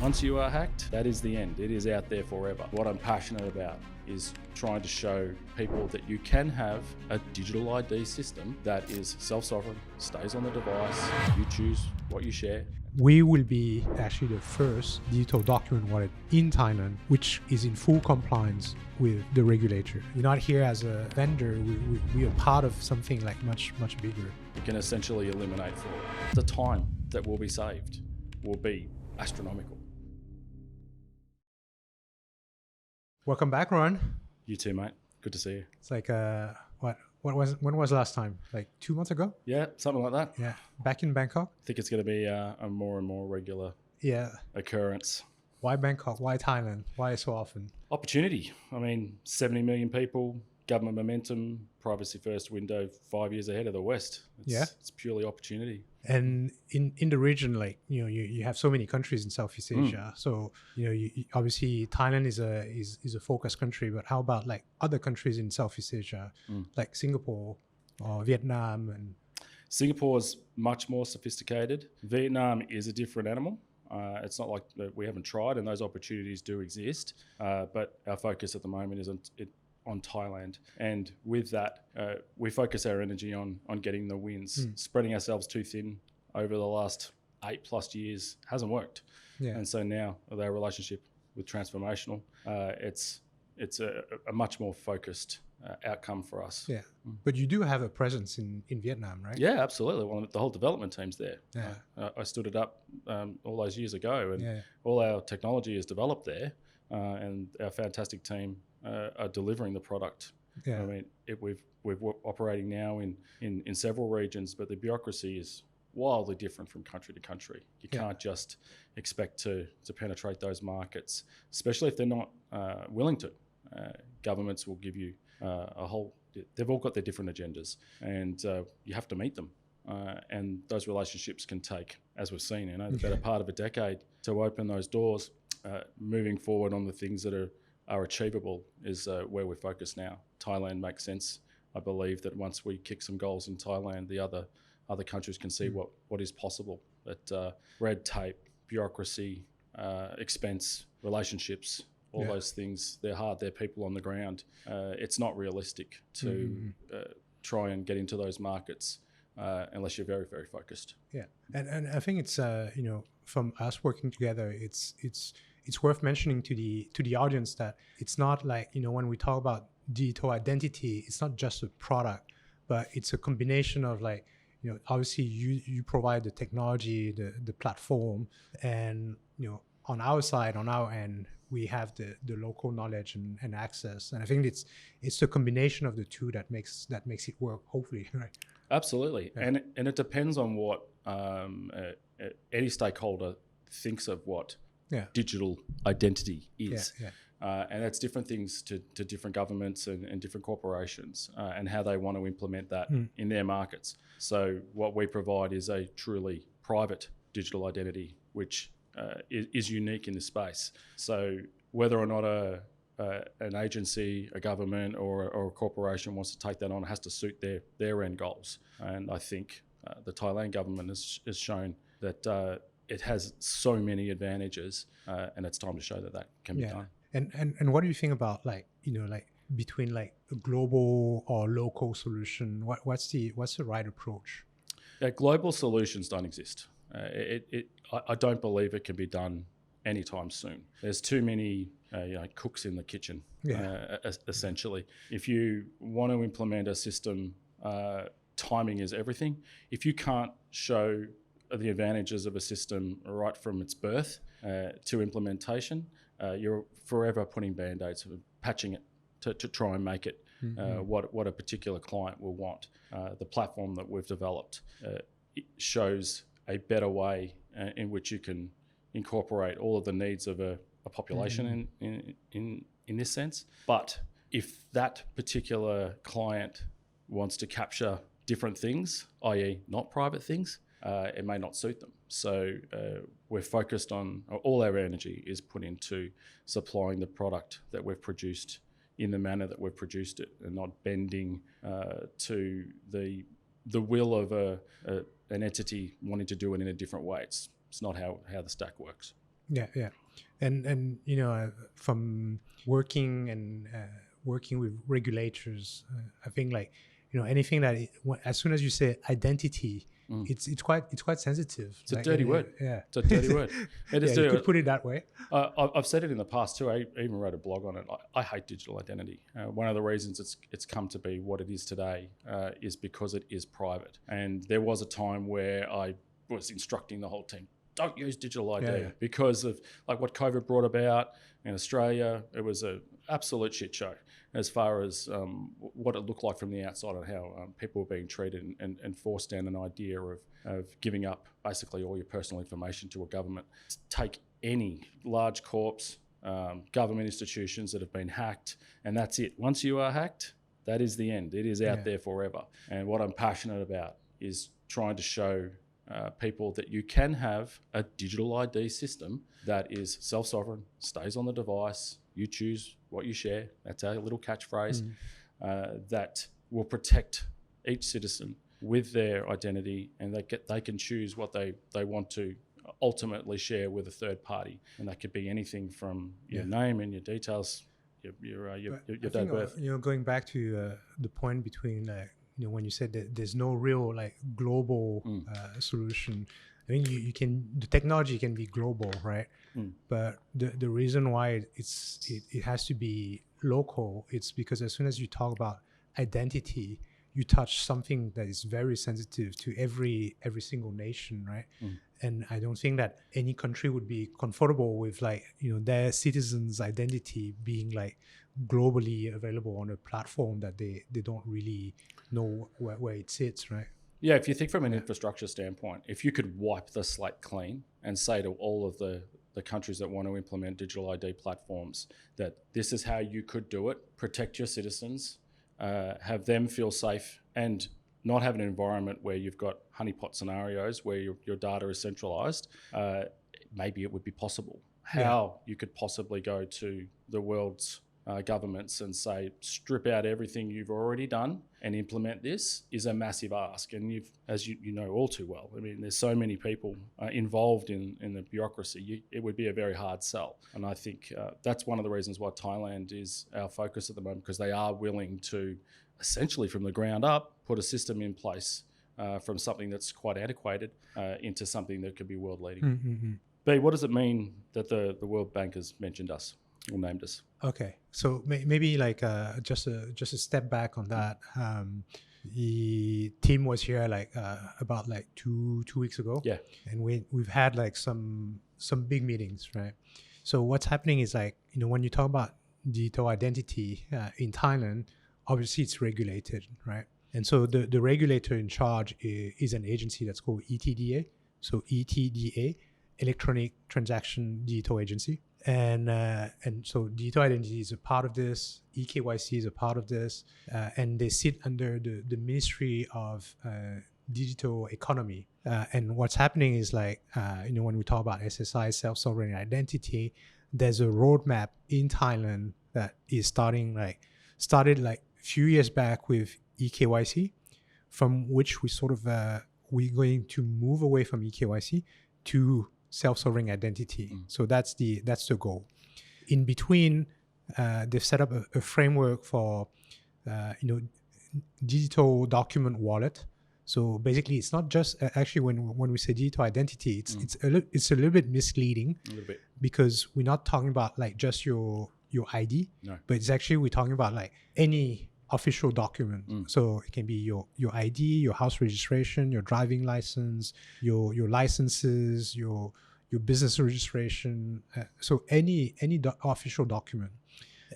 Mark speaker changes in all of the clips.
Speaker 1: Once you are hacked, that is the end. It is out there forever. What I'm passionate about is trying to show people that you can have a digital ID system that is self-sovereign, stays on the device, you choose what you share.
Speaker 2: We will be actually the first digital document wallet in Thailand, which is in full compliance with the regulator. We're not here as a vendor, we are part of something like much bigger.
Speaker 1: You can essentially eliminate fraud. The time that will be saved will be astronomical.
Speaker 2: Welcome back, Rohan.
Speaker 1: You too, mate. Good to see you.
Speaker 2: It's like, when was last time? Like 2 months ago?
Speaker 1: Yeah, something like that.
Speaker 2: Yeah, back in Bangkok?
Speaker 1: I think it's going to be a more and more regular occurrence.
Speaker 2: Why Bangkok? Why Thailand? Why so often?
Speaker 1: Opportunity. I mean, 70 million people, government momentum, privacy first window 5 years ahead of the West. It's purely opportunity.
Speaker 2: And in the region, like, you have so many countries in Southeast Asia. So, you obviously Thailand is a focus country, but how about like other countries in Southeast Asia, like Singapore or Vietnam? And
Speaker 1: Singapore's much more sophisticated. Vietnam is a different animal. It's not like we haven't tried, and those opportunities do exist. But our focus at the moment is on Thailand, and with that we focus our energy on getting the wins. Spreading ourselves too thin over the last 8+ years hasn't worked, and so now with our relationship with Transformational, it's a much more focused outcome for us.
Speaker 2: But you do have a presence in Vietnam, right?
Speaker 1: Yeah, absolutely. Well, the whole development team's there. I stood it up all those years ago, and all our technology is developed there, and our fantastic team are delivering the product. I mean, we're operating now in several regions, but the bureaucracy is wildly different from country to country. You can't just expect to penetrate those markets, especially if they're not willing to. Governments will give you they've all got their different agendas, and you have to meet them. And those relationships can take, as we've seen, the better part of a decade to open those doors. Moving forward on the things that are achievable is where we're focused now. Thailand makes sense. I believe that once we kick some goals in Thailand, the other countries can see what is possible. But red tape, bureaucracy, expense, relationships, all those things, they're hard. They're people on the ground. It's not realistic to try and get into those markets unless you're very, very focused. Yeah,
Speaker 2: and I think it's from us working together, it's worth mentioning to the audience that it's not like, when we talk about digital identity, it's not just a product, but it's a combination of like, obviously you provide the technology, the platform, and on our side, on our end, we have the local knowledge and access. And I think it's the combination of the two that makes it work, hopefully, right?
Speaker 1: Absolutely. And it depends on what any stakeholder thinks of what digital identity is. And that's different things to different governments and different corporations and how they want to implement that in their markets. So what we provide is a truly private digital identity, which is unique in this space. So whether or not an agency, a government or a corporation wants to take that on, it has to suit their end goals. And I think the Thailand government has shown that it has so many advantages, and it's time to show that can be done.
Speaker 2: And what do you think about like between like a global or local solution? What's the right approach?
Speaker 1: Global solutions don't exist. I don't believe it can be done anytime soon. There's too many cooks in the kitchen, essentially. If you want to implement a system, timing is everything. If you can't show the advantages of a system right from its birth to implementation, you're forever putting band-aids, patching it to try and make it what a particular client will want. The platform that we've developed it shows a better way in which you can incorporate all of the needs of a population in this sense. But if that particular client wants to capture different things, i.e. not private things, it may not suit them. So we're focused on, all our energy is put into supplying the product that we've produced in the manner that we've produced it, and not bending to the will of an entity wanting to do it in a different way. It's not how the stack works.
Speaker 2: Yeah. And from working with regulators, I think like anything that as soon as you say identity, it's quite sensitive.
Speaker 1: It's a dirty word.
Speaker 2: Yeah,
Speaker 1: it's a dirty word. It is.
Speaker 2: You could put it that way.
Speaker 1: I've said it in the past too. I even wrote a blog on it. I hate digital identity. One of the reasons it's come to be what it is today is because it is private. And there was a time where I was instructing the whole team, don't use digital ID because of like what COVID brought about in Australia. It was an absolute shit show as far as what it looked like from the outside and how people were being treated and forced down an idea of giving up basically all your personal information to a government. Take any large corps, government institutions that have been hacked, and that's it. Once you are hacked, that is the end. It is out there forever. And what I'm passionate about is trying to show people that you can have a digital ID system that is self-sovereign, stays on the device, you choose what you share. That's our little catchphrase. That will protect each citizen with their identity, and they can choose what they want to ultimately share with a third party. And that could be anything from your name and your details, your date of birth.
Speaker 2: Going back to the point between when you said that there's no real like global solution. I mean, the technology can be global, right? But the reason why it has to be local, it's because as soon as you talk about identity, you touch something that is very sensitive to every single nation, right? And I don't think that any country would be comfortable with like their citizens' identity being like globally available on a platform that they don't really know where it sits, right?
Speaker 1: Yeah, if you think from an infrastructure standpoint, if you could wipe the slate clean and say to all of the countries that want to implement digital ID platforms that this is how you could do it, protect your citizens, have them feel safe, and not have an environment where you've got honeypot scenarios where your data is centralized, maybe it would be possible. How you could possibly go to the world's governments and say, strip out everything you've already done and implement this is a massive ask. And as you know all too well, I mean, there's so many people involved in the bureaucracy, it would be a very hard sell. And I think that's one of the reasons why Thailand is our focus at the moment, because they are willing to essentially from the ground up put a system in place from something that's quite antiquated into something that could be world leading. B, what does it mean that the World Bank has mentioned us or named us?
Speaker 2: Okay, so maybe like just a step back on that. The team was here like about like two weeks ago. Yeah, and we've had like some big meetings, right? So what's happening is like when you talk about digital identity in Thailand, obviously it's regulated, right? And so the regulator in charge is an agency that's called ETDA. So ETDA, Electronic Transaction Digital Agency. And so digital identity is a part of this, eKYC is a part of this, and they sit under the Ministry of Digital Economy. And what's happening is like, when we talk about SSI, self-sovereign identity, there's a roadmap in Thailand that is started like a few years back with eKYC, from which we sort of, we're going to move away from eKYC to self-sovereign identity. So that's the goal. In between, they've set up a framework for digital document wallet. So basically, it's not just actually when we say digital identity, it's a little bit misleading, because we're not talking about like just your ID, but it's actually we're talking about like any official document. So it can be your ID, your house registration, your driving license, your licenses, your business registration. So any official document,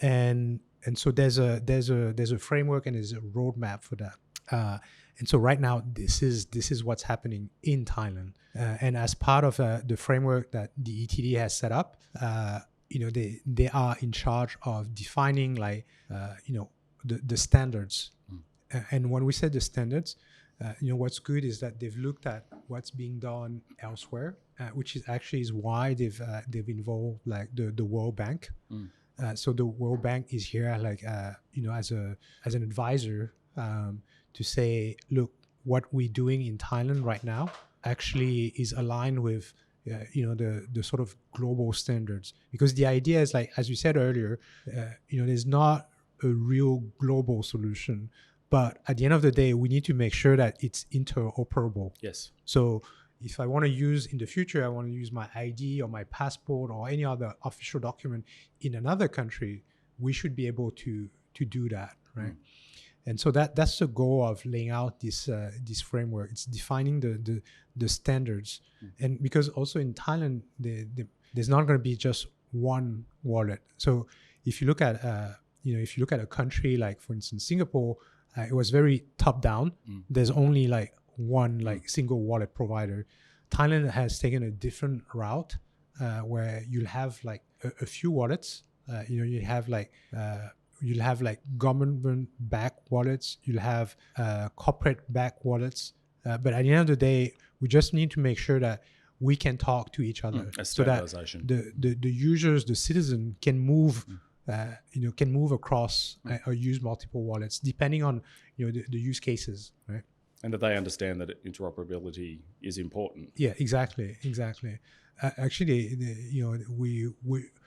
Speaker 2: and so there's a framework and there's a roadmap for that. And so right now this is what's happening in Thailand. And as part of the framework that the ETD has set up, they are in charge of defining like the standards. And when we say the standards, what's good is that they've looked at what's being done elsewhere, which is why they've involved like the World Bank. So the World Bank is here like as an advisor to say, look, what we're doing in Thailand right now actually is aligned with the sort of global standards, because the idea is like, as you said earlier, there's not a real global solution, but at the end of the day, we need to make sure that it's interoperable.
Speaker 1: Yes.
Speaker 2: So if I want to use in the future, I want to use my ID or my passport or any other official document in another country, we should be able to do that, right? And so that's the goal of laying out this framework. It's defining the standards, and because also in Thailand, there's not going to be just one wallet. So if you look at a country like, for instance, Singapore, it was very top down. There's only like one single wallet provider. Thailand has taken a different route where you'll have like a few wallets. You'll have like government-backed wallets. You'll have corporate-backed wallets. But at the end of the day, we just need to make sure that we can talk to each other, so that the users, the citizen, can move. Can move across or use multiple wallets depending on the use cases, right?
Speaker 1: And that they understand that interoperability is important.
Speaker 2: Yeah, exactly. Actually,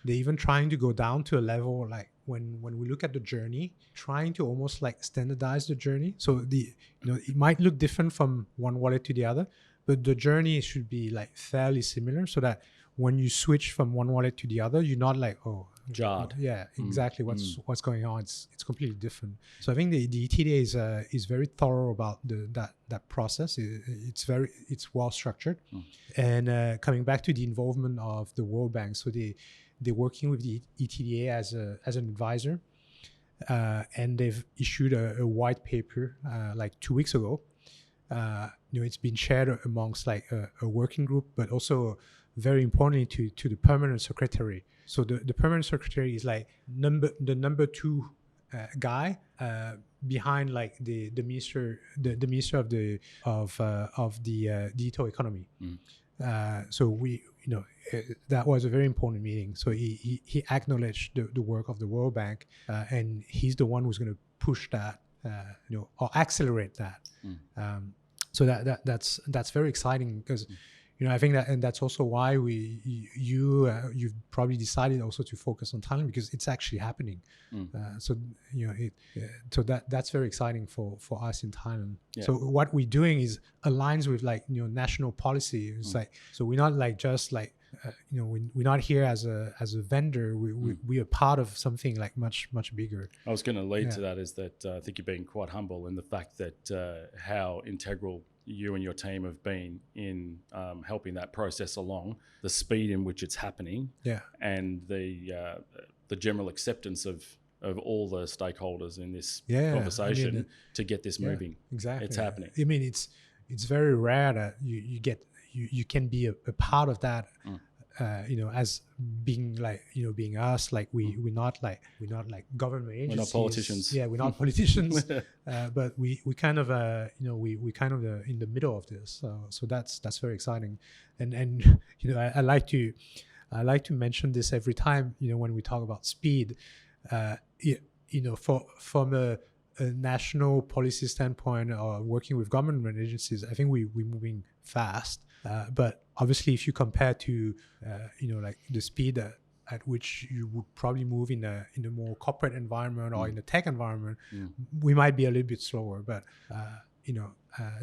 Speaker 2: they're even trying to go down to a level like when we look at the journey, trying to almost like standardize the journey. So it might look different from one wallet to the other, but the journey should be like fairly similar, so that when you switch from one wallet to the other, you're not like,
Speaker 1: jarred.
Speaker 2: Yeah, exactly. What's going on? It's completely different. So I think the ETDA is very thorough about that process. It's well structured. And coming back to the involvement of the World Bank, so they're working with the ETDA as an advisor, and they've issued a white paper like 2 weeks ago. It's been shared amongst like a working group, but also very importantly to the permanent secretary. So the permanent secretary is like the number two guy behind like the minister of the digital economy. So that was a very important meeting. So he acknowledged the work of the World Bank, and he's the one who's going to push that or accelerate that. So that's very exciting, because I think that, and that's also why you've probably decided also to focus on Thailand, because it's actually happening. So that's very exciting for us in Thailand. Yeah. So what we're doing is aligns with like national policy. It's like, so we're not like just like we're not here as a vendor. We are part of something like much bigger.
Speaker 1: I was going to lead to that, is that I think you're being quite humble in the fact that how integral you and your team have been in helping that process along, the speed in which it's happening, and the general acceptance of all the stakeholders in this conversation to get this moving.
Speaker 2: Exactly,
Speaker 1: it's happening.
Speaker 2: I mean, it's very rare that you can be a part of that. As being like being us, like we're not like government agencies. We're not politicians. Yeah, we're not politicians, but we kind of we kind of in the middle of this. So that's very exciting, and I like to mention this every time when we talk about speed. From a national policy standpoint or working with government agencies, I think we're moving fast. But obviously, if you compare to like the speed at which you would probably move in a more corporate environment or in a tech environment, we might be a little bit slower. But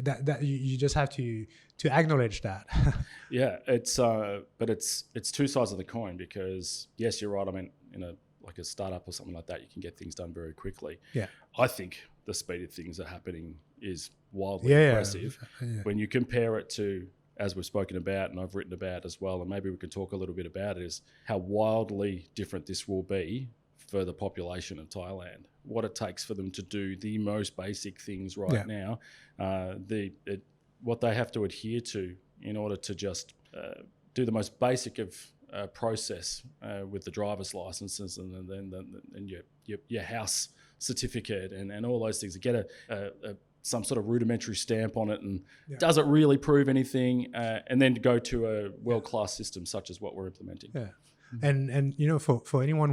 Speaker 2: that you just have to acknowledge that.
Speaker 1: Yeah, but it's two sides of the coin, because yes, you're right. I mean, like a startup or something like that, you can get things done very quickly. Yeah, I think the speed of things that are happening is wildly impressive. Yeah. When you compare it to, as we've spoken about and I've written about as well, and maybe we can talk a little bit about it, is how wildly different this will be for the population of Thailand. What it takes for them to do the most basic things now, what they have to adhere to in order to just do the most basic of process with the driver's licenses and then your house certificate and all those things, to get some sort of rudimentary stamp on it, and does it really prove anything, and then to go to a world-class system such as what we're implementing.
Speaker 2: Yeah. And for anyone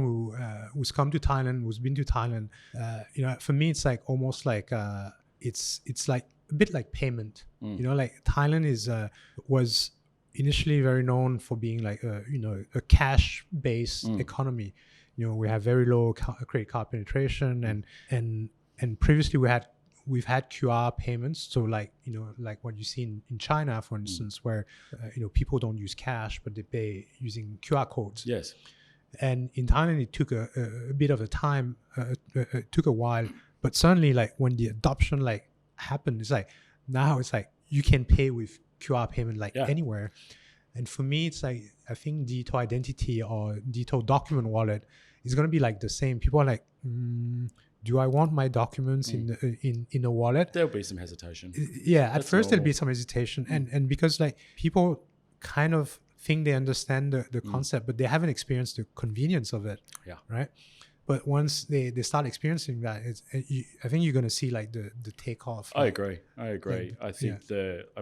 Speaker 2: who's come to Thailand, who's been to Thailand, for me it's like almost like it's like a bit like payment. Like Thailand was initially very known for being like a cash-based economy. We have very low credit card penetration, and previously we've had QR payments. So like what you see in China, for instance, where people don't use cash but they pay using QR codes.
Speaker 1: Yes.
Speaker 2: And in Thailand, it took a bit of a time. It took a while, but suddenly, like when the adoption like happened, it's like now it's like you can pay with QR payment like anywhere. And for me, it's like I think digital identity or digital document wallet is gonna be like the same. People are like, do I want my documents in a wallet?
Speaker 1: There'll be some hesitation.
Speaker 2: Yeah, at first there'll be some hesitation, and because like people kind of think they understand the concept, but they haven't experienced the convenience of it.
Speaker 1: Yeah.
Speaker 2: Right. But once they start experiencing that, I think you're going to see like the takeoff.
Speaker 1: I agree. I think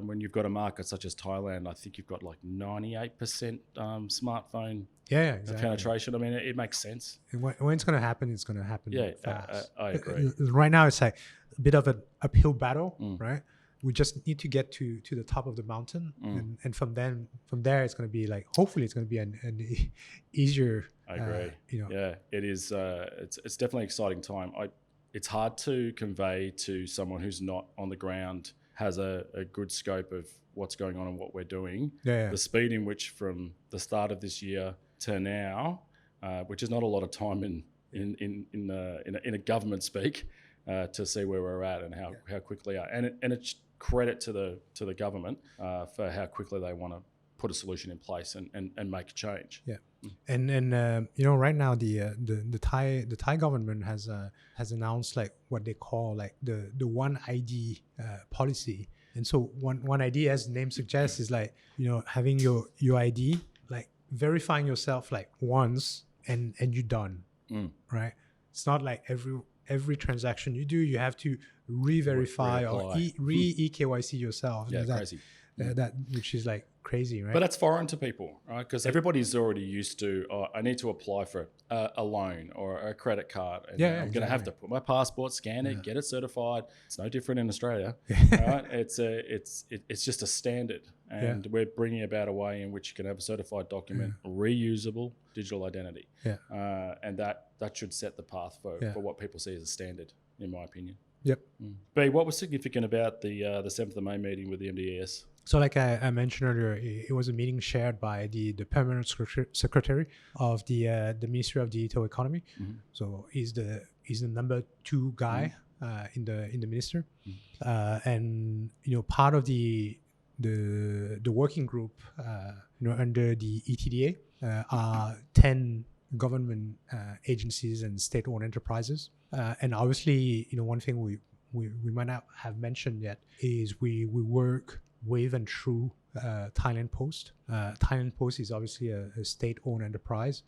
Speaker 1: when you've got a market such as Thailand, I think you've got like 98% smartphone
Speaker 2: exactly.
Speaker 1: penetration. I mean, it makes sense.
Speaker 2: And when it's going to happen, it's going to happen fast.
Speaker 1: I agree.
Speaker 2: Right now, it's like a bit of an uphill battle, right? We just need to get to the top of the mountain, and from there, it's going to be like, hopefully it's going to be an easier.
Speaker 1: I agree. Yeah, it is. It's definitely an exciting time. It's hard to convey to someone who's not on the ground, has a good scope of what's going on and what we're doing. The speed in which from the start of this year to now, which is not a lot of time in a government speak, to see where we're at and how quickly and it's credit to the government for how quickly they want to put a solution in place and make a change.
Speaker 2: Yeah, and right now the Thai government has announced like what they call like the One ID policy. And so one ID, as the name suggests, is like having your ID, like verifying yourself like once and you're done, right? It's not like every transaction you do, you have to re-verify or re-KYC yourself.
Speaker 1: Yeah, crazy.
Speaker 2: That which is like crazy, right?
Speaker 1: But that's foreign to people, right? Because everybody's already used to, I need to apply for a loan or a credit card. And I'm going to have to put my passport, scan it, get it certified. It's no different in Australia, right? It's just a standard. And we're bringing about a way in which you can have a certified document, reusable digital identity. And that should set the path for what people see as a standard, in my opinion.
Speaker 2: Yep.
Speaker 1: B, what was significant about the 7th of May meeting with the MDES?
Speaker 2: So like I mentioned earlier, it was a meeting shared by the permanent secretary of the Ministry of Digital Economy. So he's the number 2 guy in the minister, and part of the working group under the ETDA are 10 government agencies and state-owned enterprises. And obviously, one thing we might not have mentioned yet is we work with and through Thailand Post. Thailand Post is obviously a state-owned enterprise.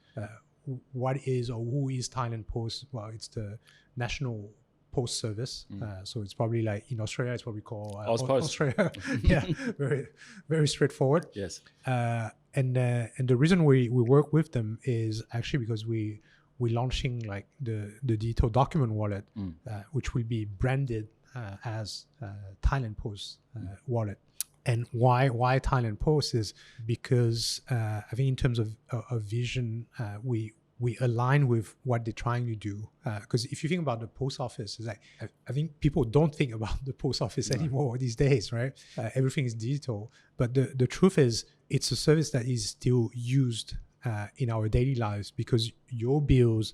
Speaker 2: What is or who is Thailand Post? Well, it's the National Post Service. So it's probably like in Australia, it's what we call Australia. Yeah, very, very straightforward.
Speaker 1: Yes.
Speaker 2: And the reason we work with them is actually because we're launching like the digital document wallet, which will be branded as Thailand Post wallet. And why Thailand Post is because I think in terms of vision, we align with what they're trying to do. Because if you think about the post office, it's like I think people don't think about the post office anymore these days, right? Everything is digital. But the truth is, it's a service that is still used in our daily lives, because your bills,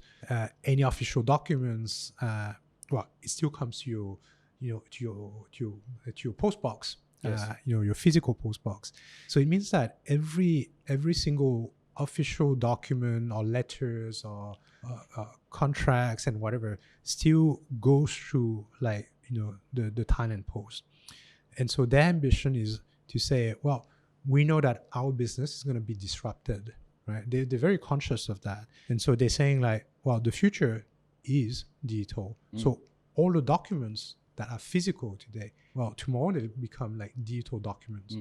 Speaker 2: any official documents, it still comes to your post box. Yes. Your physical post box. So it means that every single official document or letters or contracts and whatever still goes through like the Thailand Post. And so their ambition is to say, well, we know that our business is going to be disrupted, right? They're very conscious of that. And so they're saying like, well, the future is digital. So all the documents that are physical today, well, tomorrow they'll become like digital documents.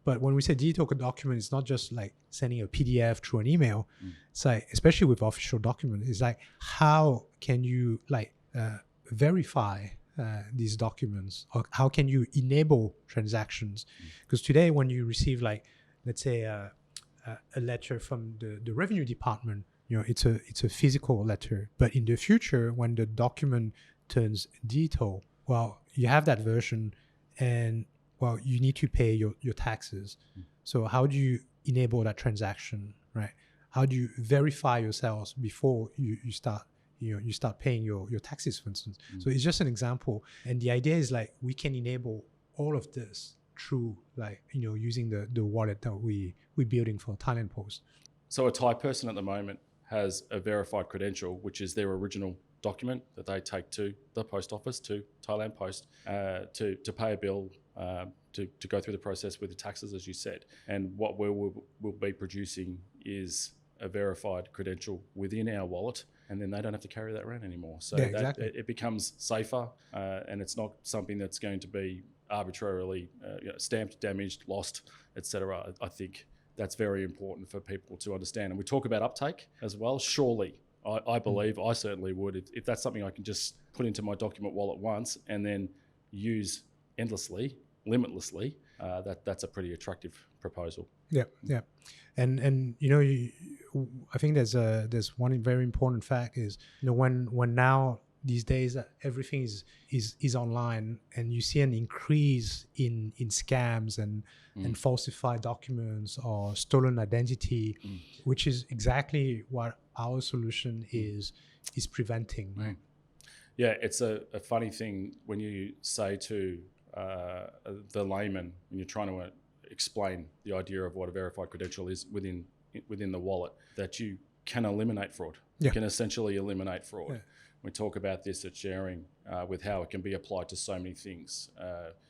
Speaker 2: But when we say digital document, it's not just like sending a PDF through an email. It's like, especially with official documents, it's like, how can you like verify these documents, or how can you enable transactions? Because today when you receive like let's say a letter from the revenue department, it's a physical letter. But in the future, when the document turns digital, well, you have that version, and well, you need to pay your taxes. So how do you enable that transaction, right? How do you verify yourselves before you start paying your taxes, for instance? So it's just an example, and the idea is like we can enable all of this through like using the wallet that we're building for Thailand Post.
Speaker 1: So a Thai person at the moment has a verified credential, which is their original document that they take to the post office, to Thailand Post, to pay a bill, to go through the process with the taxes, as you said. And what we'll be producing is a verified credential within our wallet, and then they don't have to carry that around anymore. So exactly. It becomes safer, and it's not something that's going to be arbitrarily stamped, damaged, lost, etc. I think that's very important for people to understand. And we talk about uptake as well. Surely, I believe, I certainly would, if that's something I can just put into my document wallet once and then use endlessly, limitlessly, that's a pretty attractive proposal.
Speaker 2: Yeah. And I think there's one very important fact is when now these days everything is online, and you see an increase in scams and falsified documents or stolen identity, which is exactly what our solution is preventing.
Speaker 1: Right. Yeah, it's a funny thing when you say to the layman, when you're trying to explain the idea of what a verified credential is within the wallet, that you can eliminate fraud. Yeah. You can essentially eliminate fraud. Yeah. We talk about this at ShareRing with how it can be applied to so many things.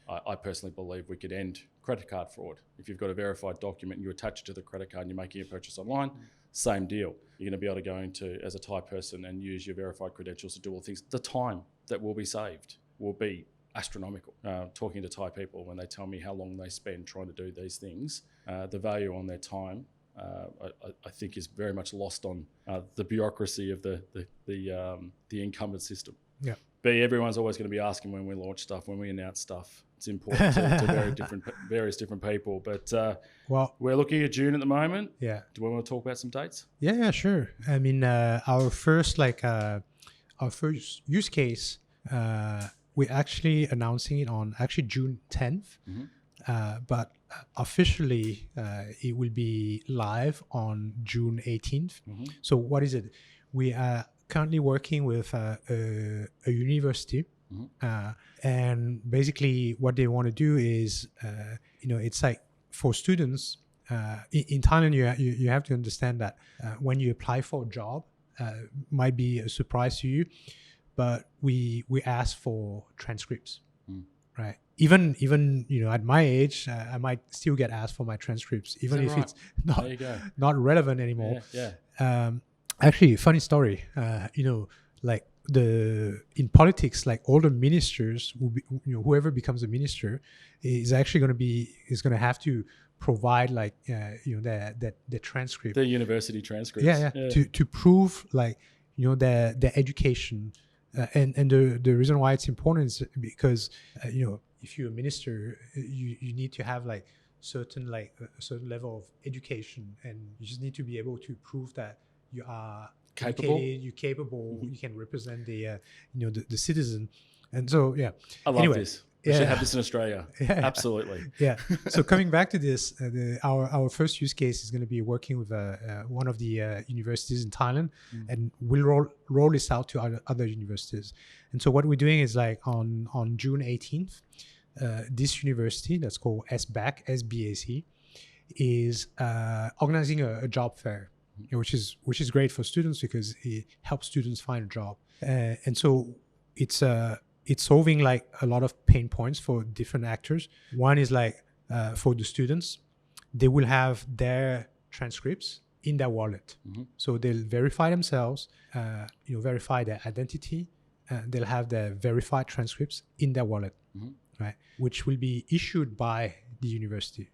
Speaker 1: I personally believe we could end credit card fraud. If you've got a verified document and you attach it to the credit card and you're making a purchase online, same deal. You're going to be able to go into, as a Thai person, and use your verified credentials to do all things. The time that will be saved will be astronomical. Talking to Thai people, when they tell me how long they spend trying to do these things, the value on their time, I think, is very much lost on the bureaucracy of the incumbent system.
Speaker 2: Yeah.
Speaker 1: But everyone's always going to be asking when we launch stuff, when we announce stuff. It's important to various different people. But we're looking at June at the moment.
Speaker 2: Yeah.
Speaker 1: Do we want to talk about some dates?
Speaker 2: Yeah, sure. I mean, our first use case, we're actually announcing it on June 10th. But officially, it will be live on June 18th. So what is it? We are currently working with a university. And basically what they want to do is, it's like for students in Thailand, you have to understand that when you apply for a job, might be a surprise to you, but we ask for transcripts, right? Even at my age, I might still get asked for my transcripts, even if it's not relevant anymore.
Speaker 1: Yeah.
Speaker 2: Actually, funny story. Like in politics, like all the ministers will be, whoever becomes a minister is actually going to have to provide like the transcript,
Speaker 1: the university transcripts.
Speaker 2: Yeah. To prove like their education, and the reason why it's important is because if you're a minister, you need to have like a certain level of education, and you just need to be able to prove that you are
Speaker 1: capable.
Speaker 2: You're capable. You can represent the citizen, and so
Speaker 1: I love this. We should have this in Australia. Yeah. Absolutely.
Speaker 2: Yeah. So coming back to this, our first use case is going to be working with one of the universities in Thailand, and we'll roll this out to other universities. And so what we're doing is like on June 18th, this university that's called SBAC, is organizing a job fair, which is great for students because it helps students find a job. And so it's solving like a lot of pain points for different actors. One is like for the students, they will have their transcripts in their wallet. So they'll verify themselves, verify their identity. They'll have their verified transcripts in their wallet, right? Which will be issued by the university.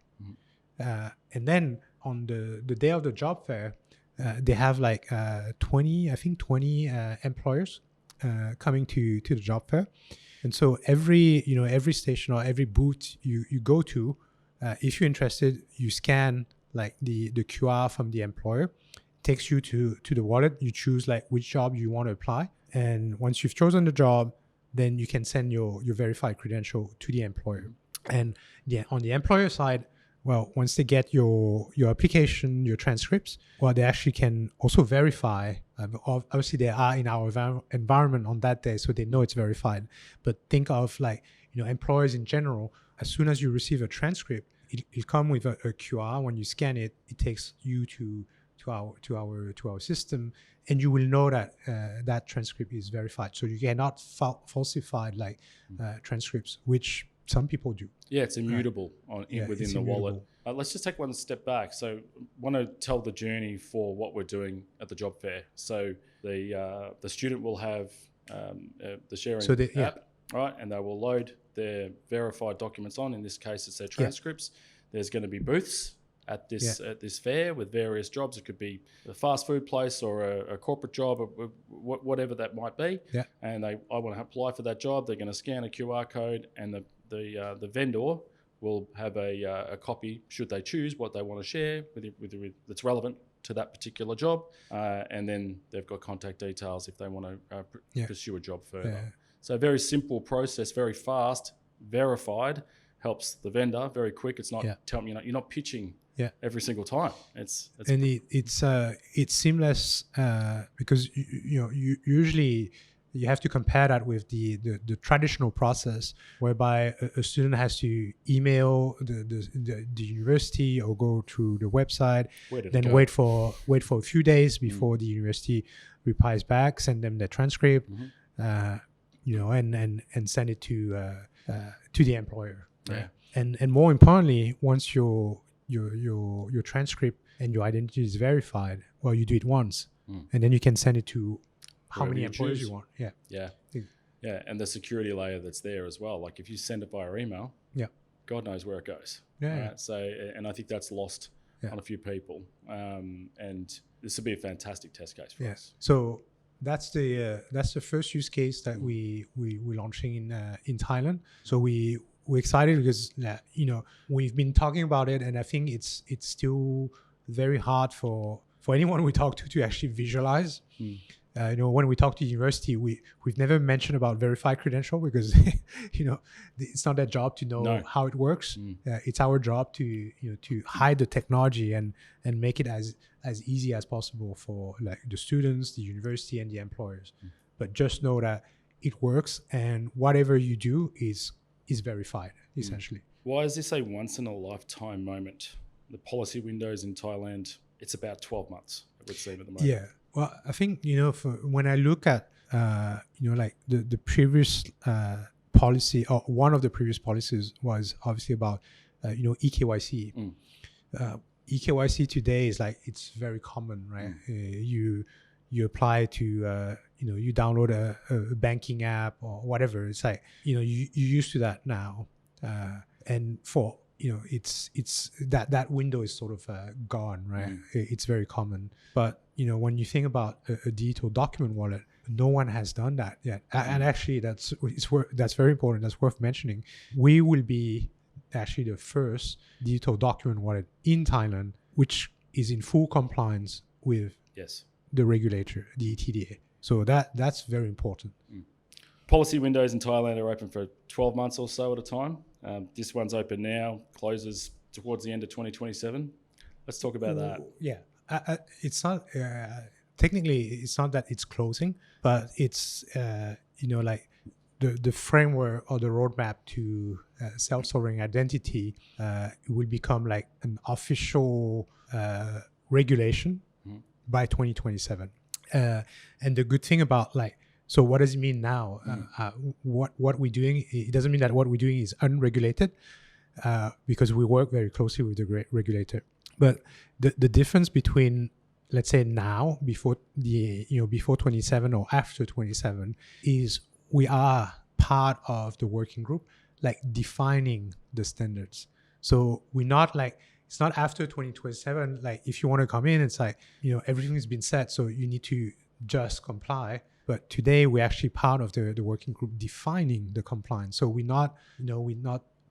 Speaker 2: And then on the day of the job fair, they have like 20 employers coming to the job fair. And so every station or every booth you go to, if you're interested, you scan like the QR from the employer, takes you to the wallet. You choose like which job you want to apply. And once you've chosen the job, then you can send your verified credential to the employer. And on the employer side, well, once they get your application, your transcripts, well, they actually can also verify. Obviously, they are in our environment on that day, so they know it's verified. But think of like, employers in general. As soon as you receive a transcript, it'll come with a QR. When you scan it, it takes you to our system, and you will know that that transcript is verified. So you cannot falsify like transcripts, which some people do.
Speaker 1: Yeah, it's immutable within the wallet. Let's just take one step back. So I want to tell the journey for what we're doing at the job fair. So the student will have the ShareRing app, right? And they will load their verified documents on. In this case, it's their transcripts. Yeah. There's going to be booths at this fair with various jobs. It could be a fast food place or a corporate job, or whatever that might be. Yeah. And I want to apply for that job. They're going to scan a QR code, and the vendor will have a copy, should they choose what they want to share with that's relevant to that particular job. And then they've got contact details if they want to pursue a job further. Yeah. So very simple process, very fast, verified, helps the vendor, very quick. It's not you're not pitching every single time. It's seamless
Speaker 2: because you usually you have to compare that with the traditional process whereby a student has to email the university or go to the website, then wait for a few days before the university replies back, send them the transcript, and send it to the employer. Yeah. And more importantly, once your transcript and your identity is verified, well, you do it once, and then you can send it to how many employers you want. Yeah.
Speaker 1: And the security layer that's there as well. Like if you send it via email, God knows where it goes. Yeah. Right? So, and I think that's lost on a few people. And this would be a fantastic test case for us.
Speaker 2: So that's the first use case that we're launching in Thailand. So we're excited because we've been talking about it, and I think it's still very hard for anyone we talk to actually visualize. When we talk to university, we've never mentioned about verified credential because it's not their job to know how it works. It's our job to hide the technology and make it as easy as possible for like the students, the university, and the employers. But just know that it works, and whatever you do is verified essentially.
Speaker 1: Why is this a once in a lifetime moment? The policy windows in Thailand, it's about 12 months, it would seem at the moment.
Speaker 2: Yeah. Well, I think, when I look at, like the previous policy, or one of the previous policies was obviously about, eKYC. eKYC today is like, it's very common, right? You apply to, you download a banking app or whatever. It's like, you're used to that now. And for, it's that window is sort of gone, right? It's very common. But, when you think about a digital document wallet, no one has done that yet. And actually that's very important. That's worth mentioning. We will be actually the first digital document wallet in Thailand, which is in full compliance with the regulator, the ETDA. So that's very important.
Speaker 1: Policy windows in Thailand are open for 12 months or so at a time. This one's open now, closes towards the end of 2027. Let's talk about that.
Speaker 2: Yeah, it's not technically it's not that it's closing, but it's like the framework or the roadmap to self-sovereign identity will become like an official regulation by 2027. And the good thing about so what does it mean now? What we're doing, it doesn't mean that what we're doing is unregulated because we work very closely with the regulator. But the difference between, let's say now, before 27 or after 27, is we are part of the working group, like defining the standards. So we're not like, it's not after 2027, like if you want to come in, it's like, everything's been set, so you need to just comply. But today we're actually part of the working group defining the compliance. So we're not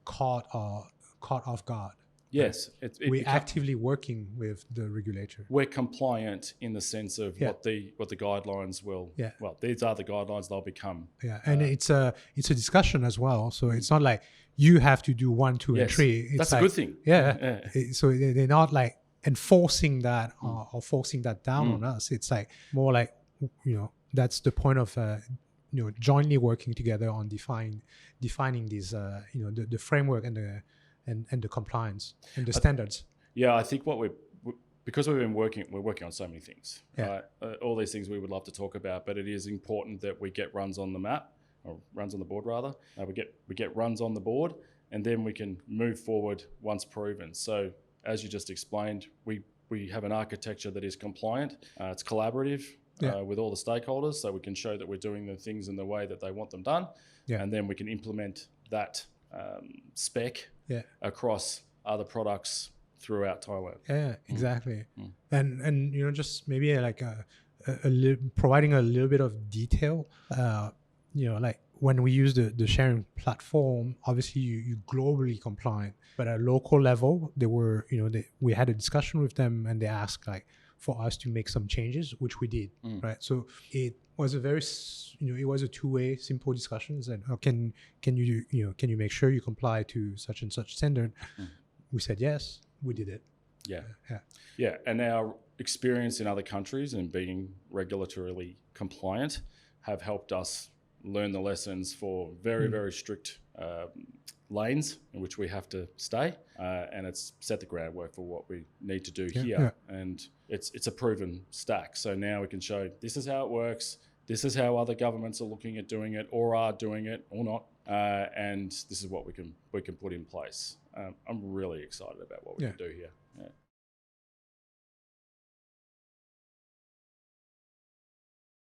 Speaker 2: caught off guard.
Speaker 1: Yes.
Speaker 2: Right? We're actively working with the regulator.
Speaker 1: We're compliant in the sense of what the guidelines will. Yeah. Well, these are the guidelines they'll become.
Speaker 2: Yeah, and it's a discussion as well. So it's not like you have to do 1, 2, and 3. It's
Speaker 1: that's
Speaker 2: like,
Speaker 1: a good thing.
Speaker 2: Yeah. So they're not like enforcing that or forcing that down on us. It's like more like, that's the point of jointly working together on defining these the framework and the compliance and the standards.
Speaker 1: Yeah, I think because we're working on so many things. Yeah. All these things we would love to talk about, but it is important that we get runs on the map, or runs on the board rather. We get runs on the board, and then we can move forward once proven. So as you just explained, we have an architecture that is compliant. It's collaborative. With all the stakeholders, so we can show that we're doing the things in the way that they want them done, and then we can implement that spec across other products throughout Thailand.
Speaker 2: Yeah, exactly. And just maybe like providing a little bit of detail. Like when we use the sharing platform, obviously you globally compliant, but at a local level, they were we had a discussion with them, and they asked like for us to make some changes, which we did, right? So it was it was a two-way simple discussion. Said, can you make sure you comply to such and such standard? We said yes, we did it.
Speaker 1: Yeah. And our experience in other countries and being regulatorily compliant have helped us learn the lessons for very, very strict lanes in which we have to stay, and it's set the groundwork for what we need to do here. And it's a proven stack. So now we can show this is how it works. This is how other governments are looking at doing it, or are doing it, or not. And this is what we can put in place. I'm really excited about what we can do here. Yeah.